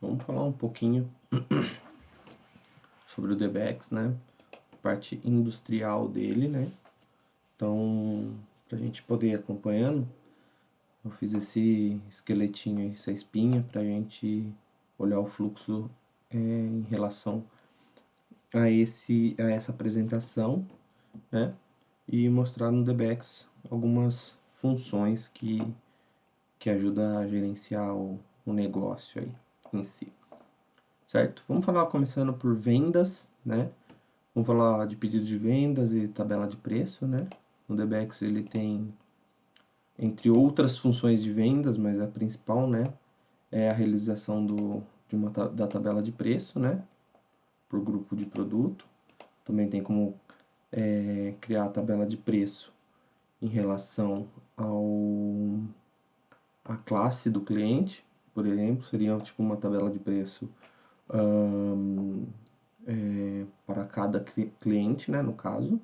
Vamos falar um pouquinho sobre o DBX, né? Parte industrial dele, né? Então, pra gente poder ir acompanhando, eu fiz esse esqueletinho, essa espinha, pra gente olhar o fluxo em relação a essa apresentação, né? E mostrar no DBX algumas funções que ajudam a gerenciar o negócio aí em si, certo? Vamos falar começando por vendas, né? Vamos falar de pedido de vendas e tabela de preço, né? No DBX ele tem, entre outras funções de vendas, mas a principal, né, é a realização da tabela de preço, né, por grupo de produto. Também tem como criar a tabela de preço em relação à classe do cliente, por exemplo, seria tipo uma tabela de preço para cada cliente, né, no caso.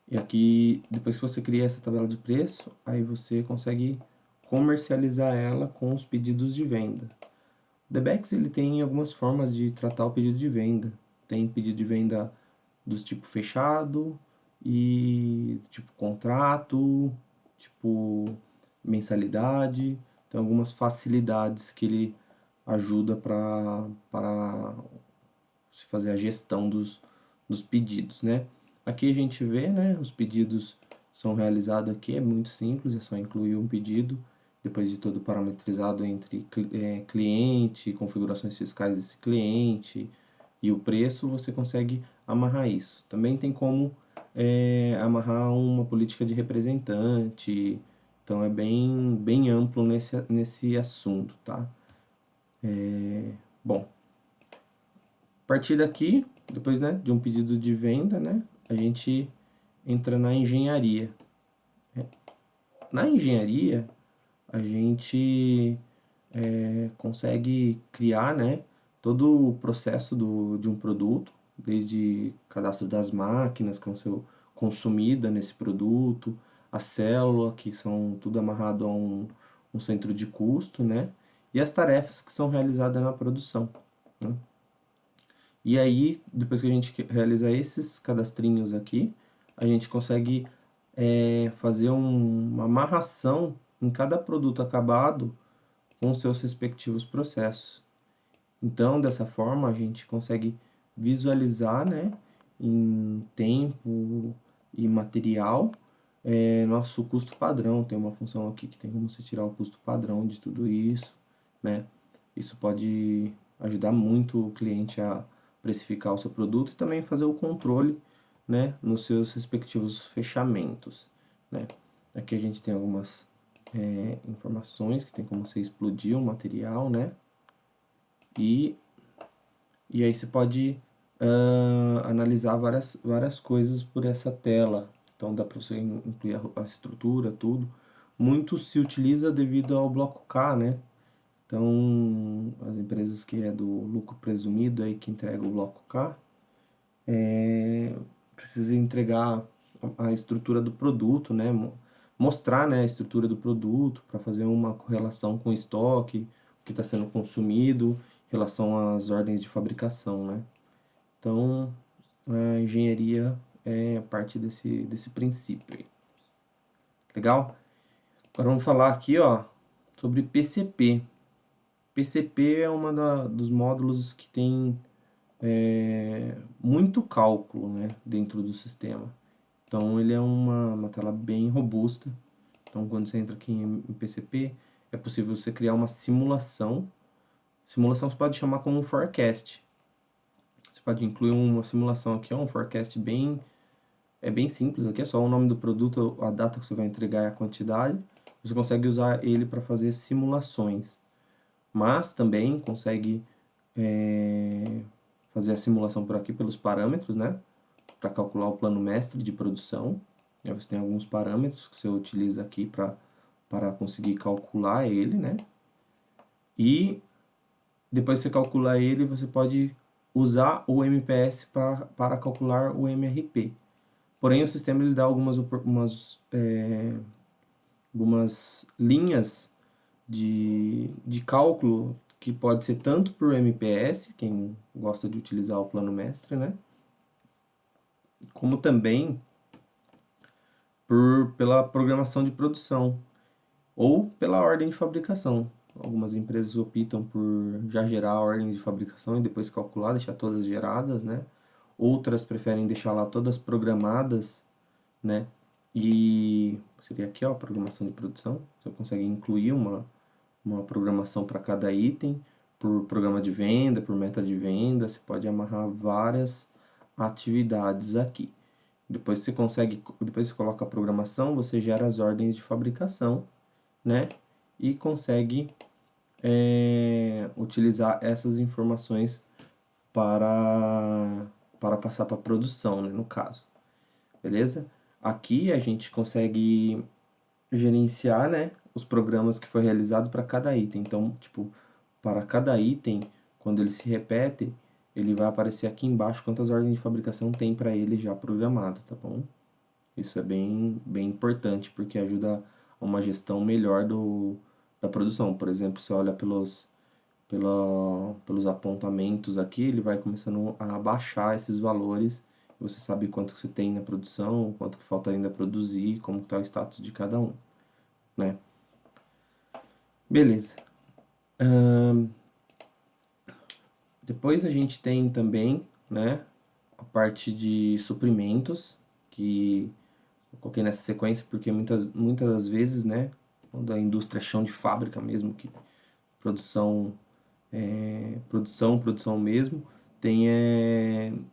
E aqui, depois que você cria essa tabela de preço, aí você consegue comercializar ela com os pedidos de venda. O Debex ele tem algumas formas de tratar o pedido de venda. Tem pedido de venda dos tipo fechado e tipo contrato, tipo mensalidade. Tem algumas facilidades que ele ajuda para se fazer a gestão dos pedidos, né? Aqui a gente vê, né, os pedidos são realizados aqui, é muito simples, é só incluir um pedido, depois de todo parametrizado entre cliente, configurações fiscais desse cliente e o preço, você consegue amarrar isso. Também tem como amarrar uma política de representante, então é bem amplo nesse assunto, tá? Bom, a partir daqui, depois, né, de um pedido de venda, né, a gente entra na engenharia. Na engenharia, a gente consegue criar, né, todo o processo de um produto, desde cadastro das máquinas que vão ser consumida nesse produto, a célula, que são tudo amarrado a um centro de custo, né, e as tarefas que são realizadas na produção, né. E aí, depois que a gente realiza esses cadastrinhos aqui, a gente consegue fazer uma amarração em cada produto acabado com seus respectivos processos. Então, dessa forma, a gente consegue visualizar, né, em tempo e material, nosso custo padrão. Tem uma função aqui que tem como você tirar o custo padrão de tudo isso, né? Isso pode ajudar muito o cliente a precificar o seu produto e também fazer o controle, né, nos seus respectivos fechamentos, né? Aqui a gente tem algumas informações que tem como você explodir um material, né? E, e aí você pode analisar várias coisas por essa tela. Então dá para você incluir a estrutura, tudo. Muito se utiliza devido ao bloco K, né? Então, as empresas que é do lucro presumido aí que entrega o bloco K, precisa entregar a estrutura do produto, né? Mostrar, né, a estrutura do produto para fazer uma correlação com o estoque, o que está sendo consumido, em relação às ordens de fabricação, né? Então, a engenharia é parte desse princípio aí. Legal? Agora vamos falar aqui, ó, sobre PCP. PCP é dos módulos que tem muito cálculo, né, dentro do sistema. Então ele é uma tela bem robusta. Então quando você entra aqui em PCP, é possível você criar uma simulação. Simulação você pode chamar como um forecast. Você pode incluir uma simulação aqui, ó, um forecast bem simples aqui, é só o nome do produto, a data que você vai entregar e a quantidade. Você consegue usar ele para fazer simulações. Mas também consegue fazer a simulação por aqui pelos parâmetros, né? Para calcular o plano mestre de produção. Aí você tem alguns parâmetros que você utiliza aqui para conseguir calcular ele, né? E depois que você calcular ele, você pode usar o MPS para calcular o MRP. Porém, o sistema ele dá algumas linhas de cálculo que pode ser tanto por MPS, quem gosta de utilizar o plano mestre, né? Como também pela programação de produção ou pela ordem de fabricação. Algumas empresas optam por já gerar ordens de fabricação e depois calcular, deixar todas geradas, né? Outras preferem deixar lá todas programadas, né? E seria aqui, ó, a programação de produção. Você consegue incluir uma programação para cada item, por programa de venda, por meta de venda. Você pode amarrar várias atividades aqui. Depois você coloca a programação, você gera as ordens de fabricação, né? E consegue utilizar essas informações para passar para a produção, né, no caso. Beleza? Aqui a gente consegue gerenciar, né, os programas que foi realizado para cada item. Então, tipo, para cada item, quando ele se repete, ele vai aparecer aqui embaixo quantas ordens de fabricação tem para ele já programado, tá bom? Isso é bem importante, porque ajuda a uma gestão melhor da produção. Por exemplo, você olha pelos apontamentos aqui, ele vai começando a baixar esses valores. Você sabe quanto que você tem na produção, quanto que falta ainda produzir, como está o status de cada um, né? Beleza. Depois a gente tem também, né, a parte de suprimentos, que eu coloquei nessa sequência porque muitas das vezes, né, quando a indústria é chão de fábrica mesmo, que produção, produção mesmo,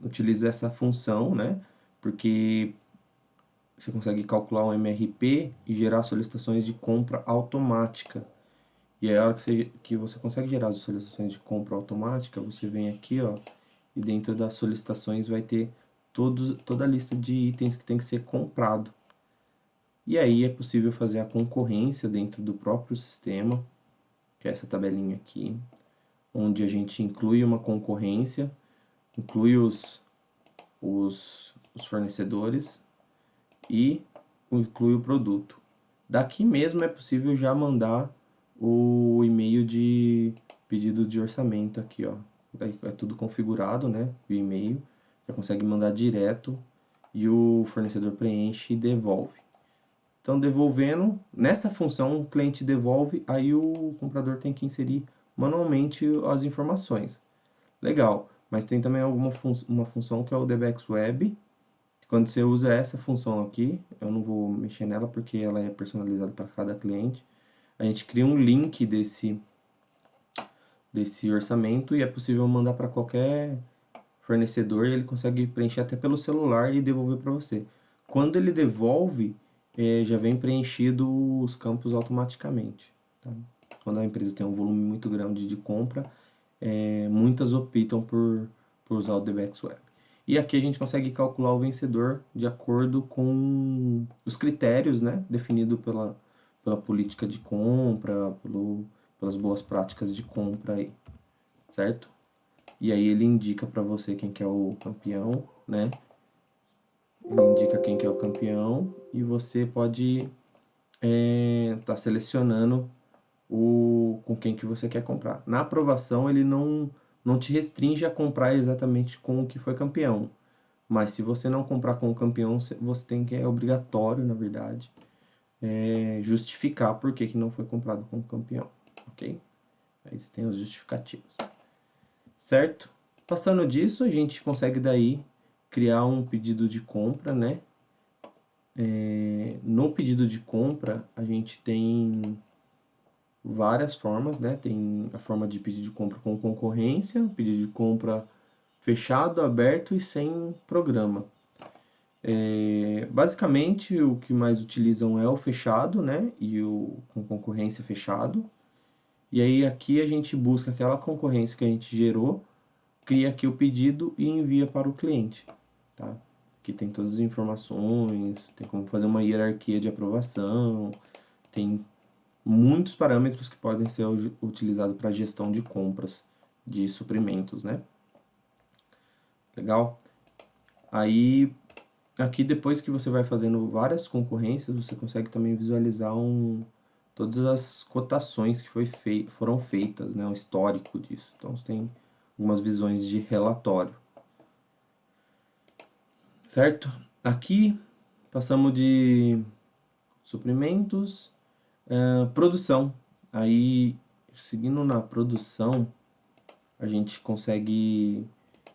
utiliza essa função, né, porque você consegue calcular o MRP e gerar solicitações de compra automática. E aí, a hora que você consegue gerar as solicitações de compra automática, você vem aqui, ó, e dentro das solicitações vai ter toda a lista de itens que tem que ser comprado. E aí é possível fazer a concorrência dentro do próprio sistema, que é essa tabelinha aqui, onde a gente inclui uma concorrência, inclui os fornecedores e inclui o produto. Daqui mesmo é possível já mandar o e-mail de pedido de orçamento aqui, ó. Daí é tudo configurado, né? O e-mail, já consegue mandar direto e o fornecedor preenche e devolve. Então, devolvendo, nessa função o cliente devolve, aí o comprador tem que inserir manualmente as informações. Legal, mas tem também uma função que é o Debex Web. Quando você usa essa função aqui, eu não vou mexer nela porque ela é personalizada para cada cliente. A gente cria um link desse orçamento e é possível mandar para qualquer fornecedor e ele consegue preencher até pelo celular e devolver para você. Quando ele devolve, já vem preenchido os campos automaticamente. Tá? Quando a empresa tem um volume muito grande de compra, muitas optam por usar o Debex Web. E aqui a gente consegue calcular o vencedor de acordo com os critérios, né, definidos pela política de compra, pelas boas práticas de compra aí, certo? E aí ele indica para você quem que é o campeão, né? Ele indica quem que é o campeão e você pode tá selecionando com quem que você quer comprar. Na aprovação ele não te restringe a comprar exatamente com o que foi campeão. Mas se você não comprar com o campeão, você tem que, é obrigatório, na verdade, justificar por que não foi comprado com o campeão, ok? Aí você tem os justificativos. Certo? Passando disso, a gente consegue daí criar um pedido de compra, né? No pedido de compra, a gente tem várias formas, né? Tem a forma de pedido de compra com concorrência, pedido de compra fechado, aberto e sem programa. Basicamente, o que mais utilizam é o fechado, né? E o com concorrência fechado. E aí aqui a gente busca aquela concorrência que a gente gerou, cria aqui o pedido e envia para o cliente, tá? Aqui tem todas as informações, tem como fazer uma hierarquia de aprovação, tem muitos parâmetros que podem ser utilizados para gestão de compras de suprimentos, né? Legal? Aí, aqui depois que você vai fazendo várias concorrências, você consegue também visualizar todas as cotações que foram feitas, né, o histórico disso. Então, você tem algumas visões de relatório. Certo? Aqui, passamos de suprimentos, produção. Aí, seguindo na produção, a gente consegue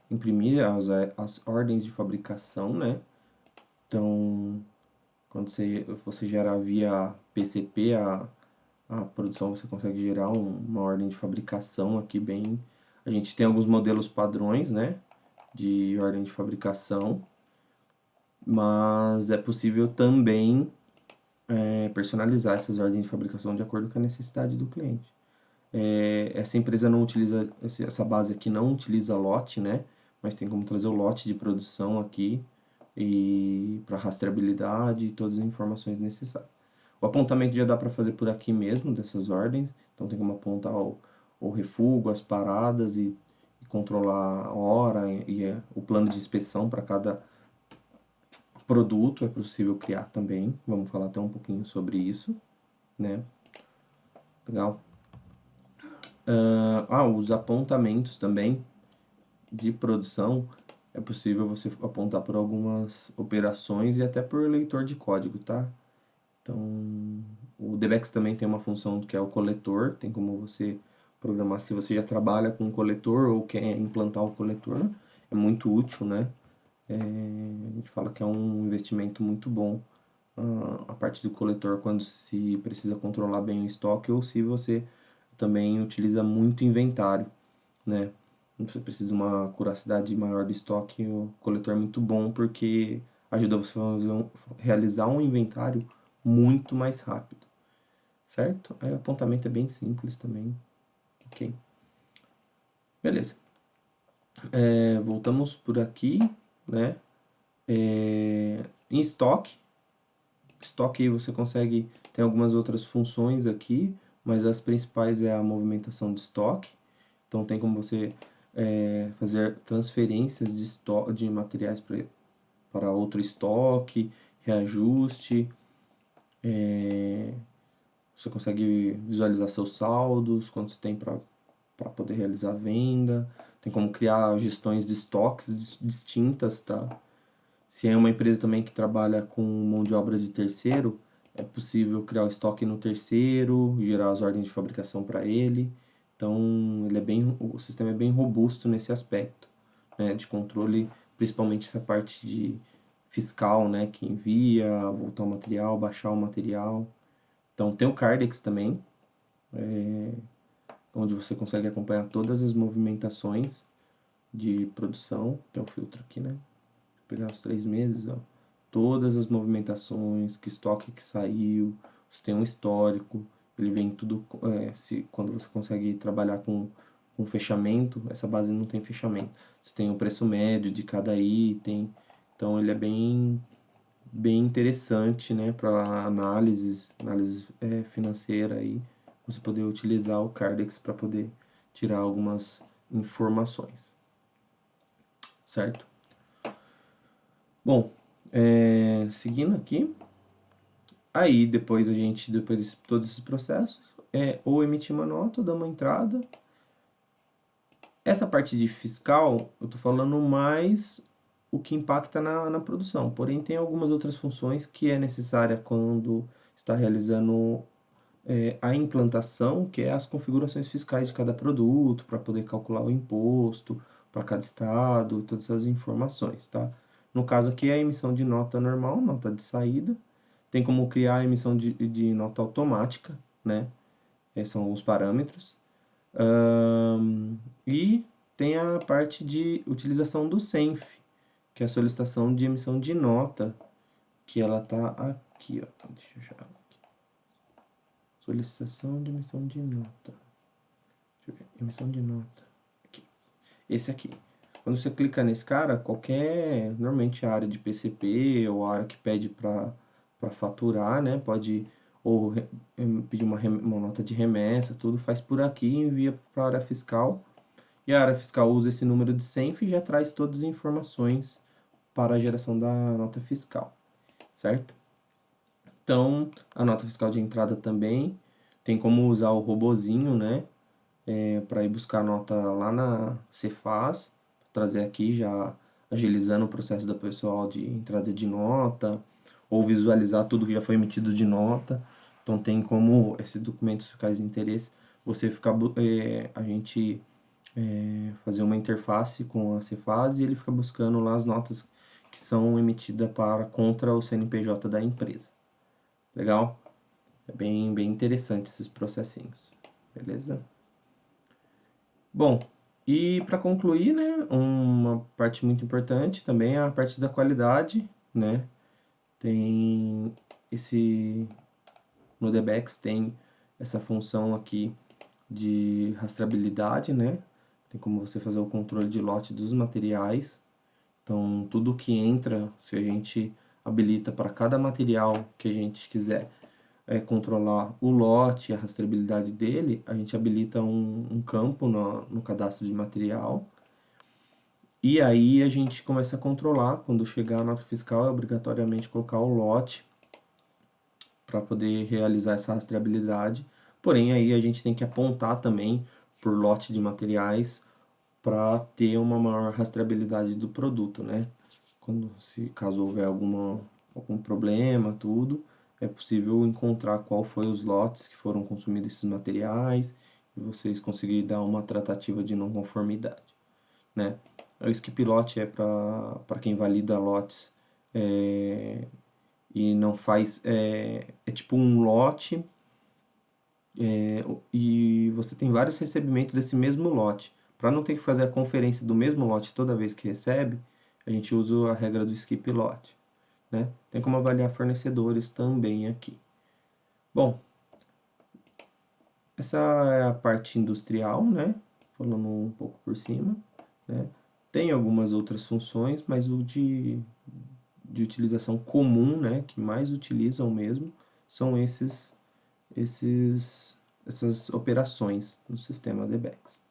imprimir as ordens de fabricação, né? Então, quando você gera via PCP a produção, você consegue gerar uma ordem de fabricação aqui bem... A gente tem alguns modelos padrões, né? De ordem de fabricação, mas é possível também personalizar essas ordens de fabricação de acordo com a necessidade do cliente. Essa empresa não utiliza, essa base aqui não utiliza lote, né? Mas tem como trazer o lote de produção aqui e para rastreabilidade e todas as informações necessárias. O apontamento já dá para fazer por aqui mesmo, dessas ordens. Então tem como apontar o refúgio, as paradas e controlar a hora e o plano de inspeção para cada produto. É possível criar também. Vamos falar até um pouquinho sobre isso, né? Legal. Os apontamentos também de produção. É possível você apontar por algumas operações e até por leitor de código, tá? Então, o Dbex também tem uma função que é o coletor. Tem como você programar, se você já trabalha com coletor ou quer implantar o coletor. É muito útil, né? A gente fala que é um investimento muito bom a parte do coletor quando se precisa controlar bem o estoque ou se você também utiliza muito inventário, né? Você precisa de uma curiosidade maior do estoque, o coletor é muito bom porque ajuda você a realizar um inventário muito mais rápido, certo? Aí o apontamento é bem simples também, ok? Beleza. Voltamos por aqui, né? Em estoque aí você consegue, tem algumas outras funções aqui, mas as principais é a movimentação de estoque. Então tem como você fazer transferências de materiais para outro estoque, reajuste, você consegue visualizar seus saldos, quanto você tem para poder realizar a venda, tem como criar gestões de estoques distintas, tá? Se é uma empresa também que trabalha com mão de obra de terceiro, é possível criar o estoque no terceiro, gerar as ordens de fabricação para ele. Então, o sistema é bem robusto nesse aspecto, né, de controle, principalmente essa parte de fiscal, né, que envia, voltar o material, baixar o material. Então, tem o Cardex também, onde você consegue acompanhar todas as movimentações de produção. Tem um filtro aqui, né? Vou pegar os 3 meses, ó. Todas as movimentações, que estoque que saiu, você tem um histórico, ele vem tudo, quando você consegue trabalhar com fechamento, essa base não tem fechamento. Você tem o preço médio de cada item, então ele é bem interessante, né, para análise financeira aí, você poder utilizar o Cardex para poder tirar algumas informações, certo? Bom, seguindo aqui, aí depois depois de todos esses processos, ou emitir uma nota, ou dar uma entrada. Essa parte de fiscal, eu tô falando mais o que impacta na produção, porém tem algumas outras funções que é necessária quando está realizando a implantação, que é as configurações fiscais de cada produto, para poder calcular o imposto para cada estado, todas essas informações, tá? No caso aqui é a emissão de nota normal, nota de saída, tem como criar a emissão de nota automática, né? São alguns parâmetros. E tem a parte de utilização do SENF, que é a solicitação de emissão de nota, que ela tá aqui, ó. Deixa eu achar aqui. Solicitação de emissão de nota. Deixa eu ver. Emissão de nota. Aqui. Esse aqui. Quando você clica nesse cara, normalmente a área de PCP ou a área que pede para faturar, né? Pode ou pedir uma nota de remessa, tudo faz por aqui e envia para a área fiscal. E a área fiscal usa esse número de SENF e já traz todas as informações para a geração da nota fiscal, certo? Então, a nota fiscal de entrada também, Tem como usar o robozinho, né? Para ir buscar a nota lá na Cefaz, trazer aqui já agilizando o processo da pessoal de entrada de nota, ou visualizar tudo que já foi emitido de nota. Então tem como esses documentos fiscais de interesse, você ficar, a gente fazer uma interface com a Cefaz e ele fica buscando lá as notas que são emitidas contra o CNPJ da empresa. Legal? É bem interessante esses processinhos. Beleza? Bom, e para concluir, né, uma parte muito importante também é a parte da qualidade, né? Tem esse no Debex tem essa função aqui de rastreabilidade, né? Tem como você fazer o controle de lote dos materiais. Então, tudo que entra, se a gente habilita para cada material que a gente quiser controlar o lote, a rastreabilidade dele, a gente habilita um campo no cadastro de material. E aí a gente começa a controlar, quando chegar a nota fiscal, é obrigatoriamente colocar o lote para poder realizar essa rastreabilidade. Porém, aí a gente tem que apontar também por lote de materiais para ter uma maior rastreabilidade do produto, né? Caso houver algum problema, tudo, é possível encontrar qual foi os lotes que foram consumidos esses materiais e vocês conseguirem dar uma tratativa de não conformidade, né? O skip lot é para quem valida lotes e não faz é tipo um lote e você tem vários recebimentos desse mesmo lote. Para não ter que fazer a conferência do mesmo lote toda vez que recebe, a gente usa a regra do skip lot, né? Tem como avaliar fornecedores também aqui. Bom, essa é a parte industrial, né? Falando um pouco por cima, né? Tem algumas outras funções, mas o de utilização comum, né, que mais utilizam mesmo, são essas operações no sistema DBEX,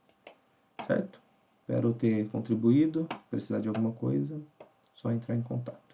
certo? Espero ter contribuído. Precisar de alguma coisa, só entrar em contato.